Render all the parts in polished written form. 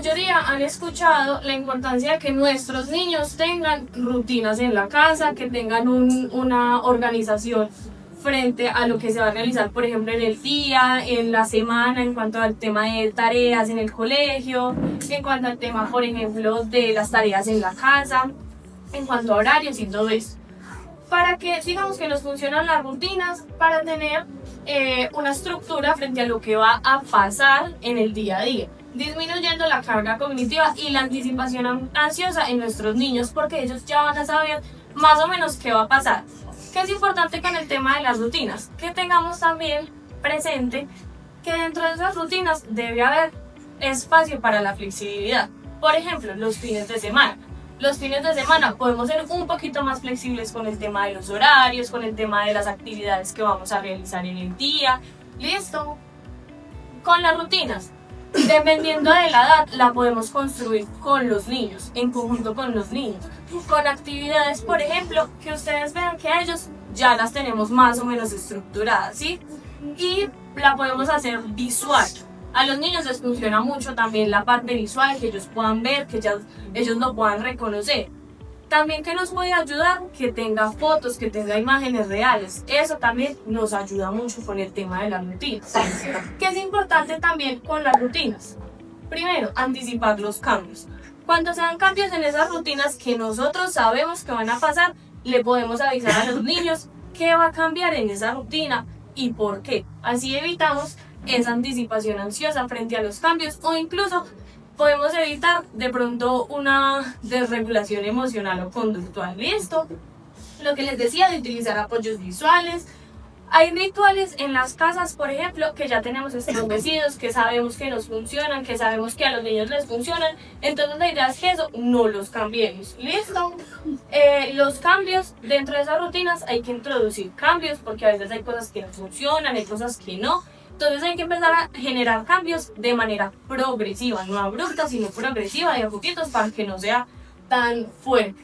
mayoría han escuchado la importancia de que nuestros niños tengan rutinas en la casa, que tengan una organización frente a lo que se va a realizar, por ejemplo, en el día, en la semana, en cuanto al tema de tareas en el colegio, en cuanto al tema, por ejemplo, de las tareas en la casa, en cuanto a horarios y todo eso. Para que, digamos que nos funcionan las rutinas, para tener una estructura frente a lo que va a pasar en el día a día, disminuyendo la carga cognitiva y la anticipación ansiosa en nuestros niños, porque ellos ya van a saber más o menos qué va a pasar. ¿Qué es importante con el tema de las rutinas? Que tengamos también presente que dentro de esas rutinas debe haber espacio para la flexibilidad. Por ejemplo, los fines de semana. Los fines de semana podemos ser un poquito más flexibles con el tema de los horarios, con el tema de las actividades que vamos a realizar en el día. ¿Listo? Con las rutinas, dependiendo de la edad, la podemos construir con los niños, en conjunto con los niños. Con actividades, por ejemplo, que ustedes vean que a ellos ya las tenemos más o menos estructuradas, ¿sí? Y la podemos hacer visual. A los niños les funciona mucho también la parte visual, que ellos puedan ver, que ellos lo puedan reconocer. También que nos puede ayudar que tenga fotos, que tenga imágenes reales. Eso también nos ayuda mucho con el tema de las rutinas. ¿Qué es importante también con las rutinas? Primero, anticipar los cambios. Cuando se dan cambios en esas rutinas que nosotros sabemos que van a pasar, le podemos avisar a los niños qué va a cambiar en esa rutina y por qué. Así evitamos esa anticipación ansiosa frente a los cambios, o incluso podemos evitar de pronto una desregulación emocional o conductual. ¿Listo? Lo que les decía de utilizar apoyos visuales. Hay rituales en las casas, por ejemplo, que ya tenemos establecidos, que sabemos que nos funcionan, que sabemos que a los niños les funcionan. Entonces la idea es que eso no los cambiemos. ¿Listo? Los cambios dentro de esas rutinas hay que introducir cambios, porque a veces hay cosas que no funcionan, hay cosas que no. Entonces hay que empezar a generar cambios de manera progresiva, no abrupta, sino progresiva, de a poquitos, para que no sea tan fuerte.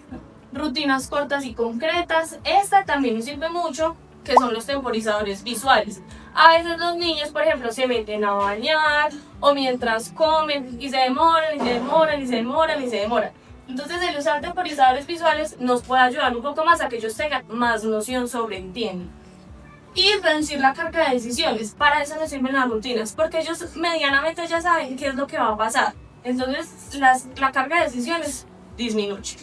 Rutinas cortas y concretas. Esta también nos sirve mucho, que son los temporizadores visuales. A veces los niños, por ejemplo, se meten a bañar o mientras comen y se demoran y se demoran y se demoran y se demoran. Entonces el usar temporizadores visuales nos puede ayudar un poco más a que ellos tengan más noción sobre el tiempo. Y reducir la carga de decisiones. Para eso nos sirven las rutinas, porque ellos medianamente ya saben qué es lo que va a pasar. Entonces la carga de decisiones disminuye.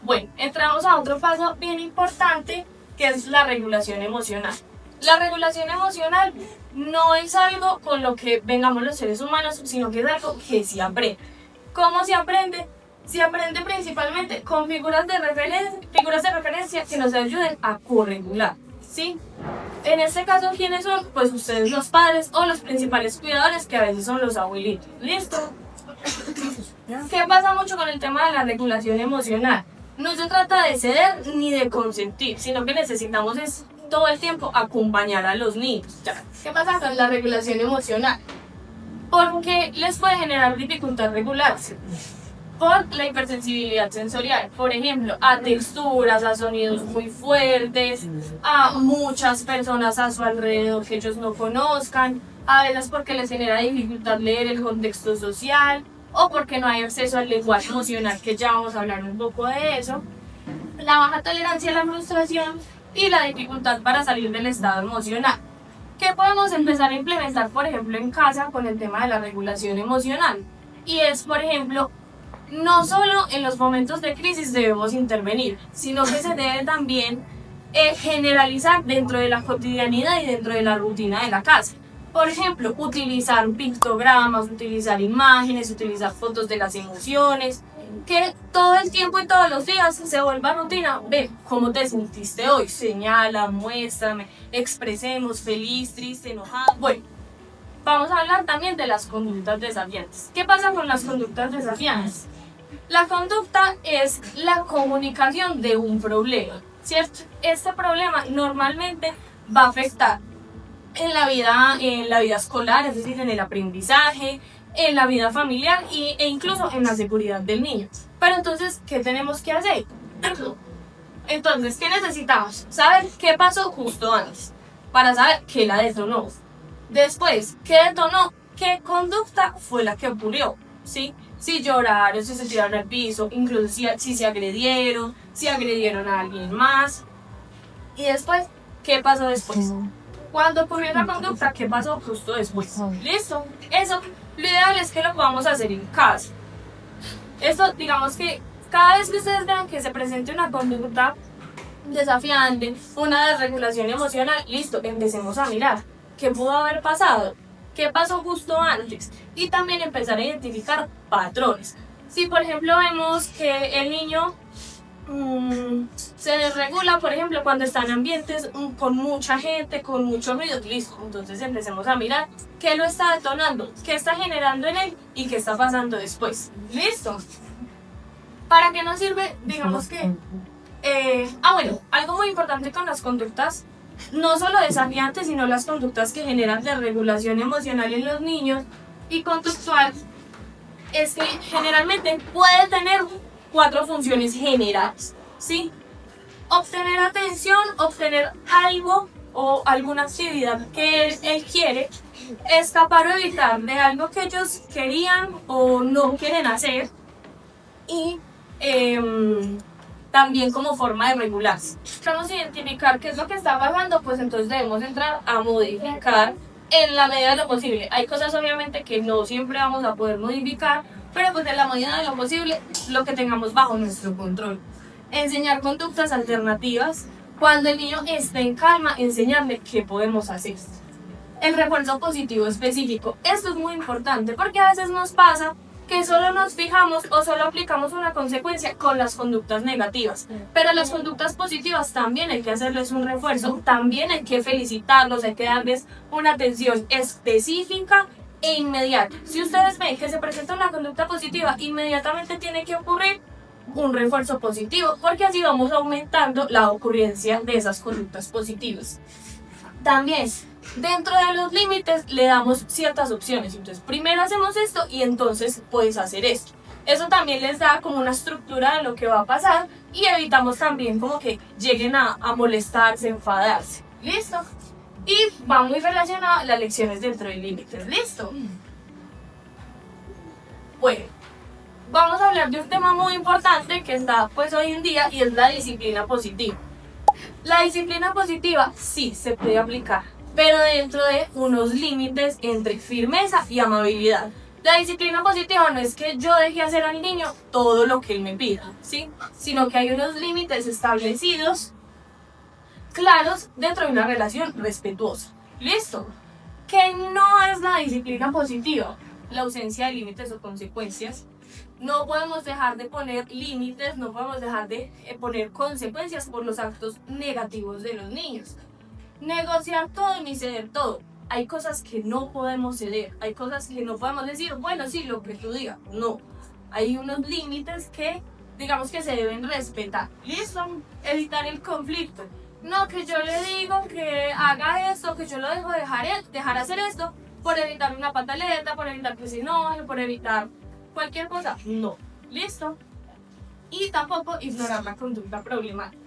Bueno, entramos a otro paso bien importante, que es la regulación emocional. La regulación emocional no es algo con lo que vengamos los seres humanos, sino que es algo que se aprende. ¿Cómo se aprende? Se aprende principalmente con figuras de referencia que nos ayuden a corregular, ¿sí? En este caso, ¿quiénes son? Pues ustedes, los padres, o los principales cuidadores, que a veces son los abuelitos. ¿Listo? ¿Qué pasa mucho con el tema de la regulación emocional? No se trata de ceder ni de consentir, sino que necesitamos todo el tiempo acompañar a los niños. ¿Qué pasa con la regulación emocional? Porque les puede generar dificultad regularse. Por la hipersensibilidad sensorial, por ejemplo, a texturas, a sonidos muy fuertes, a muchas personas a su alrededor que ellos no conozcan, a veces porque les genera dificultad leer el contexto social, o porque no hay acceso al lenguaje emocional, que ya vamos a hablar un poco de eso, la baja tolerancia a la frustración y la dificultad para salir del estado emocional. ¿Qué podemos empezar a implementar, por ejemplo, en casa con el tema de la regulación emocional? Y es, por ejemplo, no solo en los momentos de crisis debemos intervenir, sino que se debe también generalizar dentro de la cotidianidad y dentro de la rutina de la casa. Por ejemplo, utilizar pictogramas, utilizar imágenes, utilizar fotos de las emociones, que todo el tiempo y todos los días se vuelva rutina. Ve, ¿cómo te sentiste hoy? Señala, muéstrame, expresemos, feliz, triste, enojado. Bueno, vamos a hablar también de las conductas desafiantes. ¿Qué pasa con las conductas desafiantes? La conducta es la comunicación de un problema, ¿cierto? Este problema normalmente va a afectar en la vida escolar, es decir, en el aprendizaje, en la vida familiar e incluso en la seguridad del niño. Pero entonces, ¿qué tenemos que hacer? Entonces, ¿qué necesitamos? Saber qué pasó justo antes, para saber qué la detonó. Después, ¿qué detonó qué conducta fue la que ocurrió, ¿sí? Si lloraron, si se tiraron al piso, incluso si se agredieron, si agredieron a alguien más. Y después, ¿qué pasó después? Cuando ocurrió la conducta, ¿qué pasó justo después? ¿Listo? Eso, lo ideal es que lo podamos hacer en casa. Esto, digamos que cada vez que ustedes vean que se presente una conducta desafiante, una desregulación emocional, listo, empecemos a mirar qué pudo haber pasado, qué pasó justo antes y también empezar a identificar patrones. Si por ejemplo vemos que el niño se desregula, por ejemplo, cuando está en ambientes con mucha gente, con mucho ruido, listo, entonces empecemos a mirar qué lo está detonando, qué está generando en él y qué está pasando después. ¿Listo? ¿Para qué nos sirve? Digamos que bueno, algo muy importante con las conductas, no solo desafiantes, sino las conductas que generan desregulación emocional en los niños y conductual, es que generalmente puede tener 4 funciones generales, ¿sí? Obtener atención, obtener algo o alguna actividad que él quiere, escapar o evitar de algo que ellos querían o no quieren hacer y también como forma de regularse. Vamos a identificar qué es lo que está pasando, pues entonces debemos entrar a modificar en la medida de lo posible. Hay cosas obviamente que no siempre vamos a poder modificar, pero pues en la medida de lo posible, lo que tengamos bajo nuestro control. Enseñar conductas alternativas. Cuando el niño esté en calma, enseñarle qué podemos hacer. El refuerzo positivo específico. Esto es muy importante porque a veces nos pasa que solo nos fijamos o solo aplicamos una consecuencia con las conductas negativas. Pero las conductas positivas también hay que hacerles un refuerzo, también hay que felicitarlos, hay que darles una atención específica e inmediata. Si ustedes ven que se presenta una conducta positiva, inmediatamente tiene que ocurrir un refuerzo positivo, porque así vamos aumentando la ocurrencia de esas conductas positivas. También, dentro de los límites le damos ciertas opciones. Entonces, primero hacemos esto y entonces puedes hacer esto. Eso también les da como una estructura de lo que va a pasar y evitamos también como que lleguen a molestarse, enfadarse. ¿Listo? Y va muy relacionado a las lecciones dentro de límites. ¿Listo? Bueno, vamos a hablar de un tema muy importante que está pues hoy en día y es la disciplina positiva. La disciplina positiva sí se puede aplicar, pero dentro de unos límites entre firmeza y amabilidad. La disciplina positiva no es que yo deje hacer al niño todo lo que él me pida, ¿sí? Sino que hay unos límites establecidos, claros, dentro de una relación respetuosa. ¿Listo? ¿Qué no es la disciplina positiva? La ausencia de límites o consecuencias. No podemos dejar de poner límites, no podemos dejar de poner consecuencias por los actos negativos de los niños. Negociar todo ni ceder todo. Hay cosas que no podemos ceder, hay cosas que no podemos decir, bueno, sí, lo que tú digas. No, hay unos límites que, digamos que se deben respetar. ¿Listo? Evitar el conflicto. No, que yo le digo que haga esto, que yo lo dejo dejar hacer esto, por evitar una pataleta, por evitar que se enoje, por evitar cualquier cosa. No. ¿Listo? Y tampoco ignorar la conducta problemática.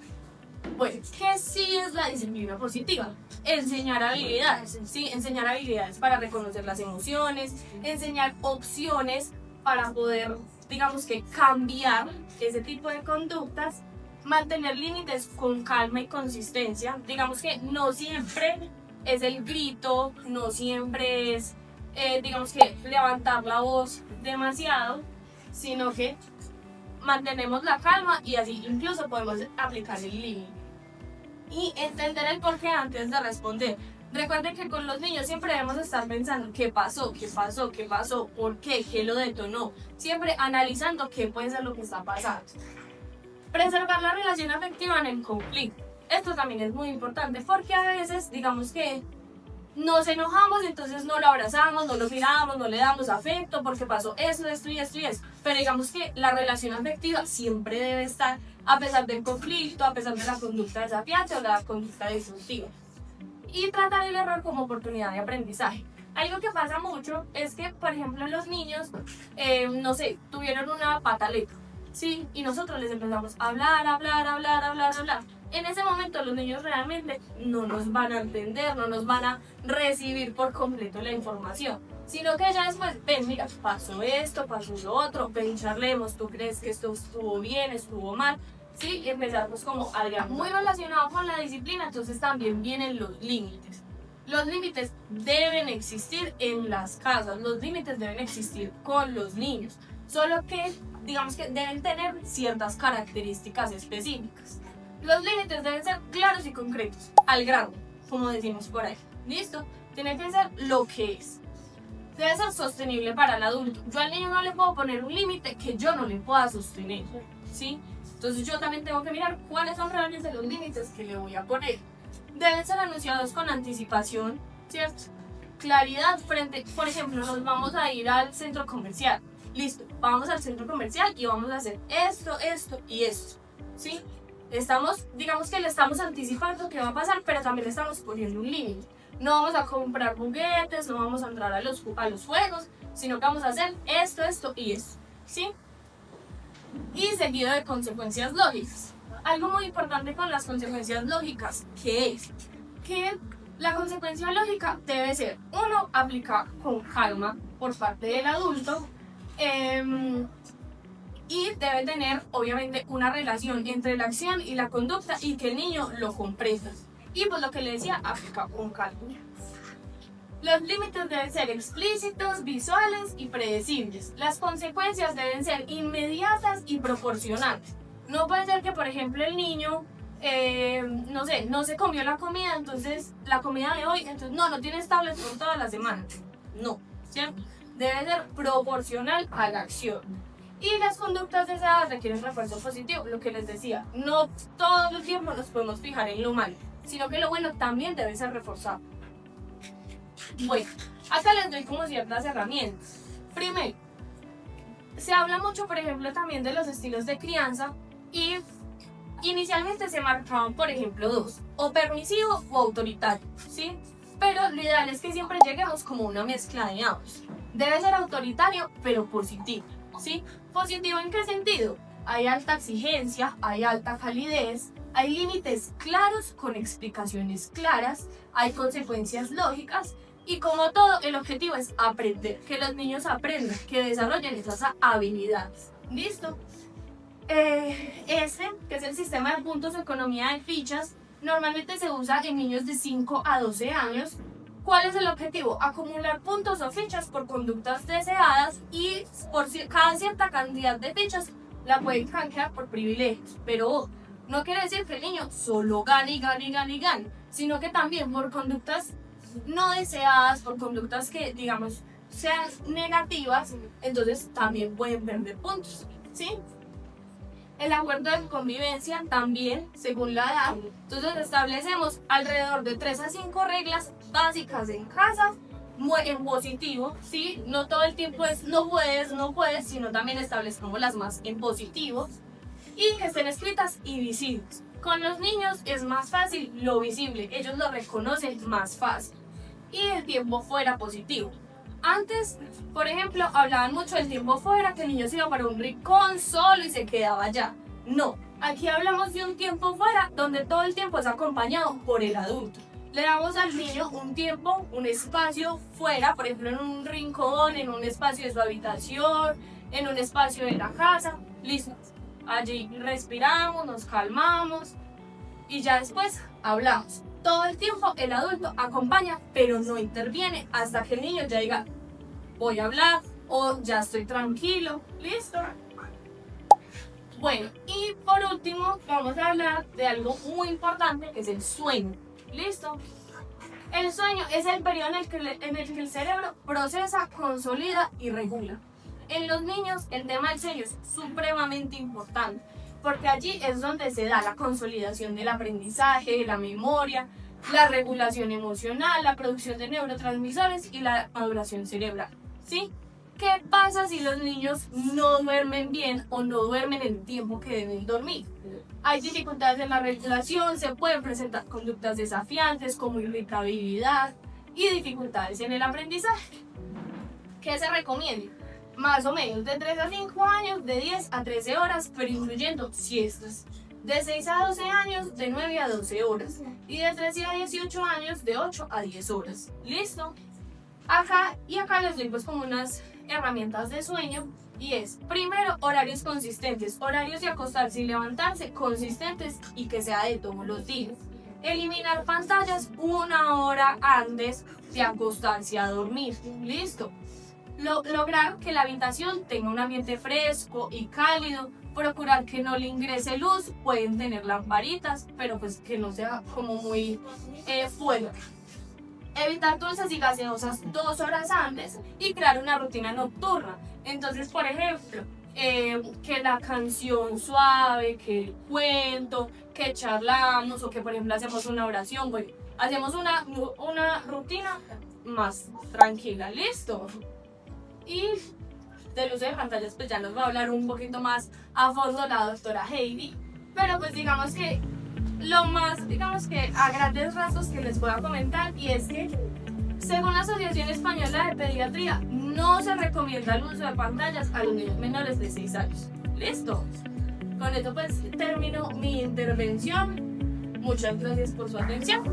Bueno, ¿qué sí es la disciplina positiva? Enseñar habilidades, ¿sí? Enseñar habilidades para reconocer las emociones, enseñar opciones para poder, digamos que, cambiar ese tipo de conductas, mantener límites con calma y consistencia. Digamos que no siempre es el grito, no siempre es, digamos que, levantar la voz demasiado, sino que mantenemos la calma y así incluso podemos aplicar el límite. Y entender el porqué antes de responder. Recuerden que con los niños siempre debemos estar pensando qué pasó, por qué lo detonó. Siempre analizando qué puede ser lo que está pasando. Preservar la relación afectiva en el conflicto. Esto también es muy importante porque a veces, digamos que nos enojamos, entonces no lo abrazamos, no lo miramos, no le damos afecto porque pasó esto y esto. Pero digamos que la relación afectiva siempre debe estar a pesar del conflicto, a pesar de la conducta desafiante o la conducta destructiva. Y tratar el error como oportunidad de aprendizaje. Algo que pasa mucho es que, por ejemplo, los niños, no sé, tuvieron una pataleta, ¿sí? Y nosotros les empezamos a hablar. En ese momento los niños realmente no nos van a entender, no nos van a recibir por completo la información. sino que ya después, ven, mira, pasó esto, pasó lo otro, ven, charlemos, ¿tú crees que esto estuvo bien, estuvo mal? Sí, y empezar pues como algo muy relacionado con la disciplina, entonces también vienen los límites. Los límites deben existir en las casas, los límites deben existir con los niños, solo que digamos que deben tener ciertas características específicas. Los límites deben ser claros y concretos, al grano, como decimos por ahí. ¿Listo? Tiene que ser lo que es. Debe ser sostenible para el adulto. Yo al niño no le puedo poner un límite que yo no le pueda sostener, ¿sí? Entonces yo también tengo que mirar cuáles son realmente los límites que le voy a poner. Deben ser anunciados con anticipación, ¿cierto? Claridad frente, por ejemplo, nos vamos a ir al centro comercial. Listo, vamos al centro comercial y vamos a hacer esto, esto y esto, ¿sí? Digamos que le estamos anticipando qué va a pasar, pero también le estamos poniendo un límite. No vamos a comprar juguetes, no vamos a entrar a los juegos, sino que vamos a hacer esto, esto y esto, ¿sí? Y seguido de consecuencias lógicas. Algo muy importante con las consecuencias lógicas, que es que la consecuencia lógica debe ser, uno, aplicada con calma por parte del adulto, y debe tener obviamente una relación entre la acción y la conducta y que el niño lo comprenda. Y pues lo que le decía, aplica con calma. Los límites deben ser explícitos, visuales y predecibles. Las consecuencias deben ser inmediatas y proporcionales. No puede ser que, por ejemplo, el niño, no se comió la comida, entonces la comida de hoy, entonces no tienes tablet por toda la semana. No, ¿cierto? Debe ser proporcional a la acción. Y las conductas deseadas requieren refuerzo positivo, lo que les decía. No todo el tiempo nos podemos fijar en lo malo, sino que lo bueno también debe ser reforzado. Bueno, acá les doy como ciertas herramientas. Primero, se habla mucho, por ejemplo, también de los estilos de crianza y inicialmente se marcaban, por ejemplo, dos, o permisivo o autoritario, ¿sí? Pero lo ideal es que siempre lleguemos como una mezcla de ambos. Debe ser autoritario, pero positivo, ¿sí? ¿Positivo en qué sentido? Hay alta exigencia, hay alta calidez, hay límites claros con explicaciones claras, hay consecuencias lógicas y como todo el objetivo es aprender, que los niños aprendan, que desarrollen esas habilidades. ¿Listo? Que es el sistema de puntos o economía de fichas, normalmente se usa en niños de 5 a 12 años. ¿Cuál es el objetivo? Acumular puntos o fichas por conductas deseadas y por cada cierta cantidad de fichas la pueden canjear por privilegios. Pero no quiere decir que el niño solo gane y gane y gane y gane, sino que también por conductas no deseadas, por conductas que, digamos, sean negativas, entonces también pueden perder puntos, ¿sí? El acuerdo de convivencia también, según la edad, entonces establecemos alrededor de 3 a 5 reglas básicas en casa, en positivo, ¿sí? No todo el tiempo es no puedes, sino también establecemos las más en positivo y que estén escritas y visibles. Con los niños es más fácil lo visible, ellos lo reconocen más fácil. Y el tiempo fuera positivo. Antes, por ejemplo, hablaban mucho del tiempo fuera, que el niño se iba para un rincón solo y se quedaba allá. No, aquí hablamos de un tiempo fuera donde todo el tiempo es acompañado por el adulto. Le damos al niño un tiempo, un espacio fuera, por ejemplo en un rincón, en un espacio de su habitación, en un espacio de la casa. Listo, allí respiramos, nos calmamos y ya después hablamos. Todo el tiempo el adulto acompaña, pero no interviene hasta que el niño ya diga, voy a hablar o ya estoy tranquilo. ¿Listo? Bueno, y por último vamos a hablar de algo muy importante que es el sueño. ¿Listo? El sueño es el periodo en el que el cerebro procesa, consolida y regula. En los niños el tema del sueño es supremamente importante, porque allí es donde se da la consolidación del aprendizaje, de la memoria, la regulación emocional, la producción de neurotransmisores y la maduración cerebral, ¿sí? ¿Qué pasa si los niños no duermen bien o no duermen el tiempo que deben dormir? Hay dificultades en la regulación, se pueden presentar conductas desafiantes como irritabilidad y dificultades en el aprendizaje. ¿Qué se recomienda? Más o menos de 3 a 5 años, de 10 a 13 horas, pero incluyendo siestas. De 6 a 12 años, de 9 a 12 horas. Y de 13 a 18 años, de 8 a 10 horas. ¿Listo? Acá les doy pues como unas herramientas de sueño, y es, primero, horarios consistentes, horarios de acostarse y levantarse consistentes y que sea de todos los días. Eliminar pantallas 1 hora antes de acostarse a dormir. Listo. Lograr que la habitación tenga un ambiente fresco y cálido. Procurar que no le ingrese luz. Pueden tener lamparitas, pero pues que no sea como muy fuerte. Evitar dulces y gaseosas 2 horas antes y crear una rutina nocturna. Entonces, por ejemplo, que la canción suave, que el cuento, que charlamos, o que por ejemplo hacemos una oración. Bueno, hacemos una rutina más tranquila. Listo. Y del uso de pantallas pues ya nos va a hablar un poquito más a fondo la doctora Heidi, pero pues digamos que lo más, digamos que a grandes rasgos que les voy a comentar, y es que según la Asociación Española de Pediatría no se recomienda el uso de pantallas a los niños menores de 6 años. Listo. Con esto pues termino mi intervención. Muchas gracias por su atención.